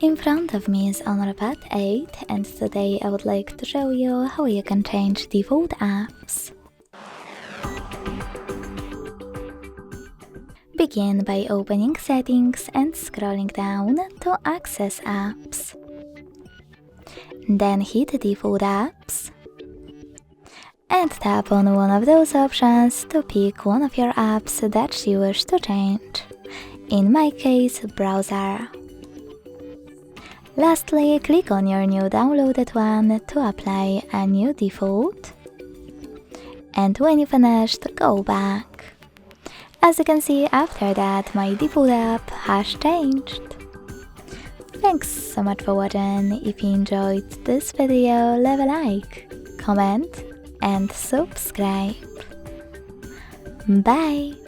In front of me is Pad 8, and today I would like to show you how you can change default apps. Begin by opening Settings and scrolling down to Access Apps. Then hit Default Apps and tap on one of those options to pick one of your apps that you wish to change. In my case, Browser. Lastly, click on your new downloaded one to apply a new default. And when you finished, go back. As you can see, after that, my default app has changed. Thanks so much for watching. If you enjoyed this video, leave a like, comment and subscribe. Bye!